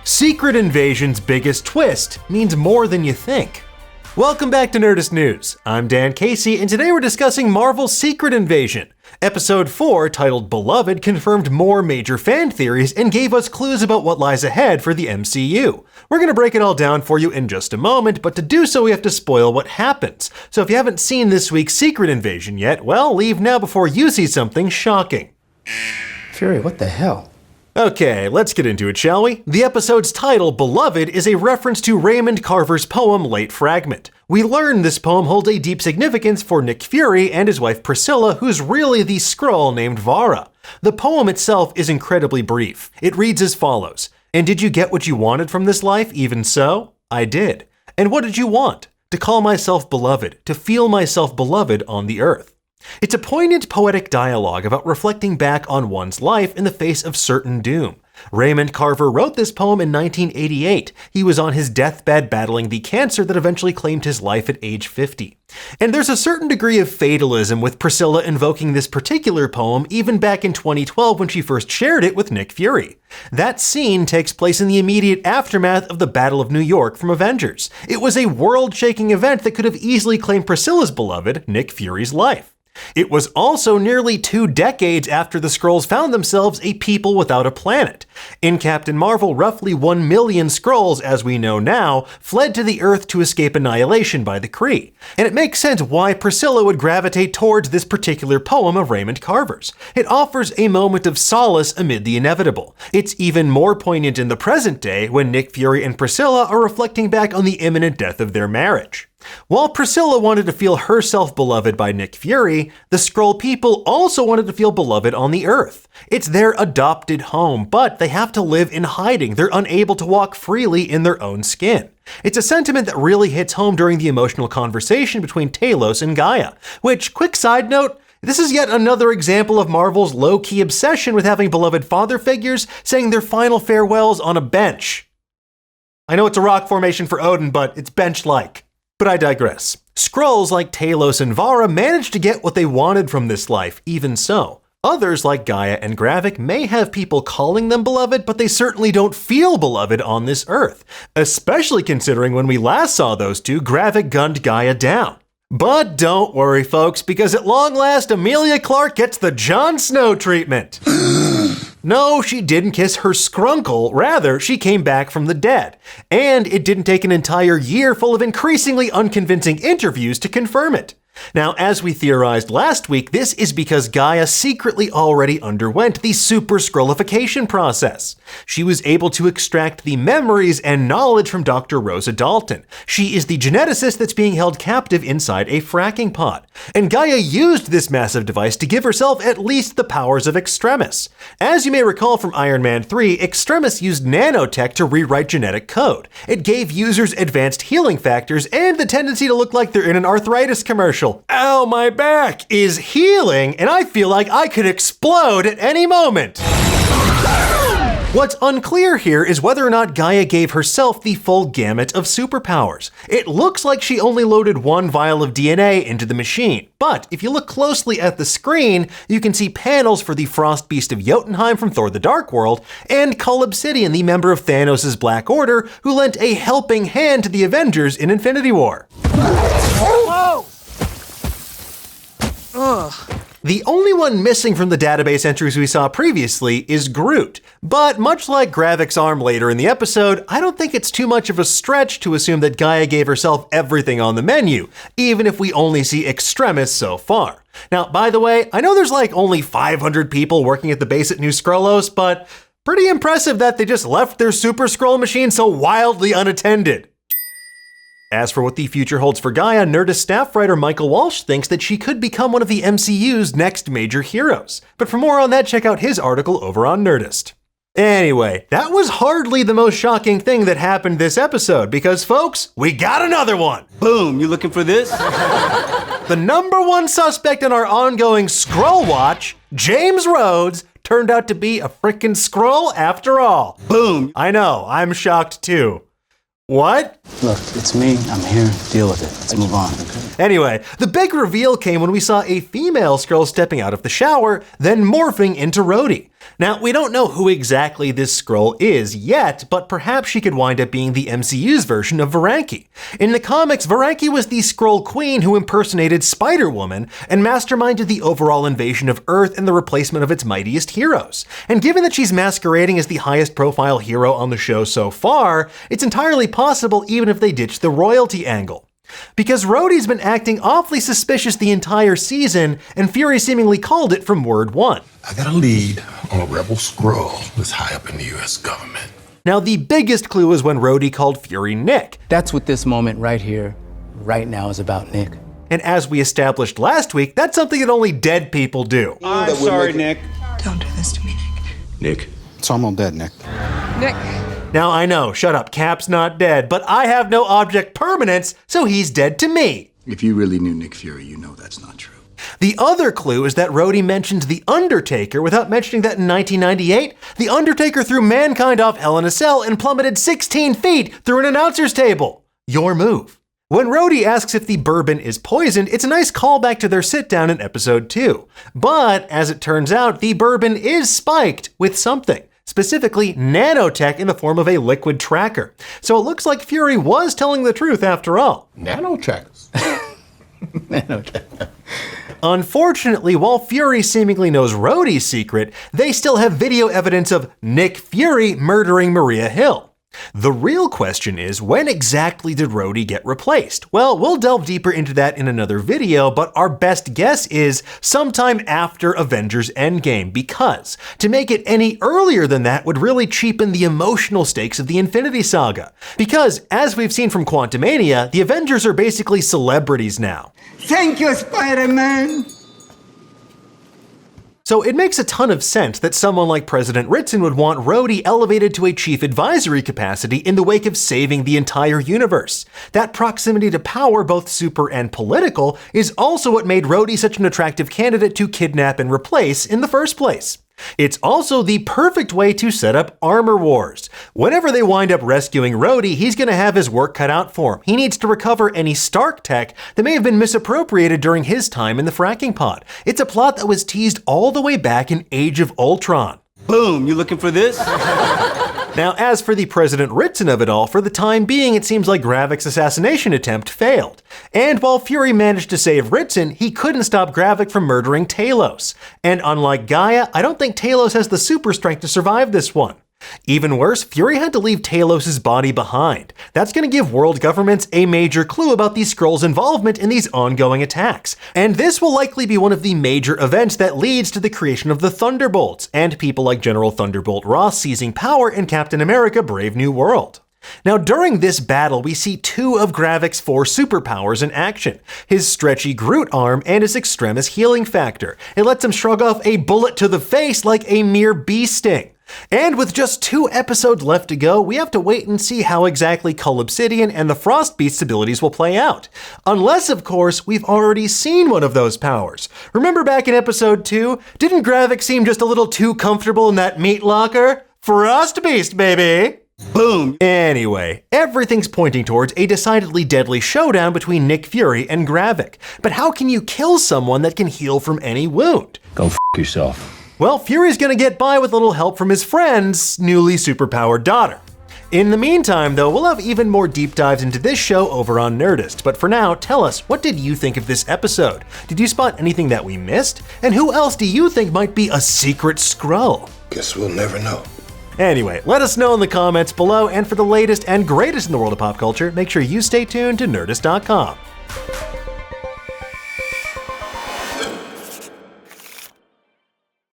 Secret Invasion's biggest twist means more than you think. Welcome back to Nerdist News. I'm Dan Casey, and today we're discussing Marvel's Secret Invasion. Episode 4, titled Beloved, confirmed more major fan theories and gave us clues about what lies ahead for the MCU. We're going to break it all down for you in just a moment, but to do so we have to spoil what happens. So if you haven't seen this week's Secret Invasion yet, well, leave now before you see something shocking. Fury, what the hell? Okay, let's get into it, shall we? The episode's title, Beloved, is a reference to Raymond Carver's poem, Late Fragment. We learn this poem holds a deep significance for Nick Fury and his wife Priscilla, who's really the Skrull named Vara. The poem itself is incredibly brief. It reads as follows: "And did you get what you wanted from this life, even so? I did. And what did you want? To call myself beloved, to feel myself beloved on the earth." It's a poignant poetic dialogue about reflecting back on one's life in the face of certain doom. Raymond Carver wrote this poem in 1988. He was on his deathbed battling the cancer that eventually claimed his life at age 50. And there's a certain degree of fatalism with Priscilla invoking this particular poem even back in 2012 when she first shared it with Nick Fury. That scene takes place in the immediate aftermath of the Battle of New York from Avengers. It was a world-shaking event that could have easily claimed Priscilla's beloved, Nick Fury's, life. It was also nearly 2 decades after the Skrulls found themselves a people without a planet. In Captain Marvel, roughly 1 million Skrulls, as we know now, fled to the Earth to escape annihilation by the Kree. And it makes sense why Priscilla would gravitate towards this particular poem of Raymond Carver's. It offers a moment of solace amid the inevitable. It's even more poignant in the present day when Nick Fury and Priscilla are reflecting back on the imminent death of their marriage. While Priscilla wanted to feel herself beloved by Nick Fury, the Skrull people also wanted to feel beloved on the Earth. It's their adopted home, but they have to live in hiding. They're unable to walk freely in their own skin. It's a sentiment that really hits home during the emotional conversation between Talos and Gaia, which, quick side note, this is yet another example of Marvel's low-key obsession with having beloved father figures saying their final farewells on a bench. I know it's a rock formation for Odin, but it's bench-like. But I digress. Skrulls like Talos and Vara managed to get what they wanted from this life, even so. Others like Gaia and Gravik may have people calling them beloved, but they certainly don't feel beloved on this Earth. Especially considering when we last saw those two, Gravik gunned Gaia down. But don't worry, folks, because at long last, Emilia Clarke gets the Jon Snow treatment. No, she didn't kiss her skrunkle, rather, she came back from the dead. And it didn't take an entire year full of increasingly unconvincing interviews to confirm it. Now, as we theorized last week, this is because Gaia secretly already underwent the super Skrullification process. She was able to extract the memories and knowledge from Dr. Rosa Dalton. She is the geneticist that's being held captive inside a fracking pod. And Gaia used this massive device to give herself at least the powers of Extremis. As you may recall from Iron Man 3, Extremis used nanotech to rewrite genetic code. It gave users advanced healing factors and the tendency to look like they're in an arthritis commercial. Ow, my back is healing, and I feel like I could explode at any moment. What's unclear here is whether or not Gaia gave herself the full gamut of superpowers. It looks like she only loaded 1 vial of DNA into the machine, but if you look closely at the screen, you can see panels for the Frost Beast of Jotunheim from Thor the Dark World, and Cull Obsidian, the member of Thanos' Black Order, who lent a helping hand to the Avengers in Infinity War. Whoa! Ugh. The only one missing from the database entries we saw previously is Groot, but much like Gravik's arm later in the episode, I don't think it's too much of a stretch to assume that Gaia gave herself everything on the menu, even if we only see Extremis so far. Now, by the way, I know there's like only 500 people working at the base at New Skrullos, but pretty impressive that they just left their Super Skrull machine so wildly unattended. As for what the future holds for Gaia, Nerdist staff writer Michael Walsh thinks that she could become one of the MCU's next major heroes. But for more on that, check out his article over on Nerdist. Anyway, that was hardly the most shocking thing that happened this episode, because folks, we got another one! Boom, you looking for this? The #1 suspect in our ongoing Skrull Watch, James Rhodes, turned out to be a frickin' Skrull after all. Boom! I know, I'm shocked too. What? Look, it's me. I'm here. Deal with it. Let's move on. Anyway, the big reveal came when we saw a female Skrull stepping out of the shower, then morphing into Roadie. Now, we don't know who exactly this Skrull is yet, but perhaps she could wind up being the MCU's version of Varanki. In the comics, Varanki was the Skrull queen who impersonated Spider-Woman and masterminded the overall invasion of Earth and the replacement of its mightiest heroes. And given that she's masquerading as the highest profile hero on the show so far, it's entirely possible even if they ditch the royalty angle. Because Roadie's been acting awfully suspicious the entire season, and Fury seemingly called it from word one. I got a lead on a rebel Skrull that's high up in the US government. Now, the biggest clue is when Roadie called Fury Nick. That's what this moment right here, right now is about, Nick. And as we established last week, that's something that only dead people do. I'm sorry, Nick. Don't do this to me, Nick. Nick. It's almost dead, Nick. Nick. Now I know, shut up, Cap's not dead, but I have no object permanence, so he's dead to me. If you really knew Nick Fury, you know that's not true. The other clue is that Roadie mentioned The Undertaker without mentioning that in 1998, The Undertaker threw mankind off Hell in a Cell and plummeted 16 feet through an announcer's table. Your move. When Roadie asks if the bourbon is poisoned, it's a nice callback to their sit-down in episode 2. But, as it turns out, the bourbon is spiked with something. Specifically, nanotech in the form of a liquid tracker. So it looks like Fury was telling the truth after all. Nanotrackers. Unfortunately, while Fury seemingly knows Rhodey's secret, they still have video evidence of Nick Fury murdering Maria Hill. The real question is, when exactly did Roadie get replaced? Well, we'll delve deeper into that in another video, but our best guess is sometime after Avengers Endgame, because to make it any earlier than that would really cheapen the emotional stakes of the Infinity Saga. Because, as we've seen from Quantumania, the Avengers are basically celebrities now. Thank you, Spider-Man. So it makes a ton of sense that someone like President Ritson would want Rhodey elevated to a chief advisory capacity in the wake of saving the entire universe. That proximity to power, both super and political, is also what made Rhodey such an attractive candidate to kidnap and replace in the first place. It's also the perfect way to set up armor wars. Whenever they wind up rescuing Rhodey, he's going to have his work cut out for him. He needs to recover any Stark tech that may have been misappropriated during his time in the fracking pod. It's a plot that was teased all the way back in Age of Ultron. Boom, you looking for this? Now, as for the President Ritson of it all, for the time being, it seems like Gravik's assassination attempt failed. And while Fury managed to save Ritson, he couldn't stop Gravik from murdering Talos. And unlike Gaia, I don't think Talos has the super strength to survive this one. Even worse, Fury had to leave Talos' body behind. That's going to give world governments a major clue about these Skrulls' involvement in these ongoing attacks. And this will likely be one of the major events that leads to the creation of the Thunderbolts, and people like General Thunderbolt Ross seizing power in Captain America: Brave New World. Now, during this battle, we see two of Gravik's 4 superpowers in action: his stretchy Groot arm and his extremis healing factor. It lets him shrug off a bullet to the face like a mere bee sting. And with just 2 episodes left to go, we have to wait and see how exactly Cull Obsidian and the Frost Beast's abilities will play out. Unless, of course, we've already seen one of those powers. Remember back in episode 2? Didn't Gravik seem just a little too comfortable in that meat locker? Frost Beast, baby! Boom. Anyway, everything's pointing towards a decidedly deadly showdown between Nick Fury and Gravik. But how can you kill someone that can heal from any wound? Go f yourself. Well, Fury's gonna get by with a little help from his friend's newly superpowered daughter. In the meantime, though, we'll have even more deep dives into this show over on Nerdist. But for now, tell us, what did you think of this episode? Did you spot anything that we missed? And who else do you think might be a secret Skrull? Guess we'll never know. Anyway, let us know in the comments below, and for the latest and greatest in the world of pop culture, make sure you stay tuned to Nerdist.com.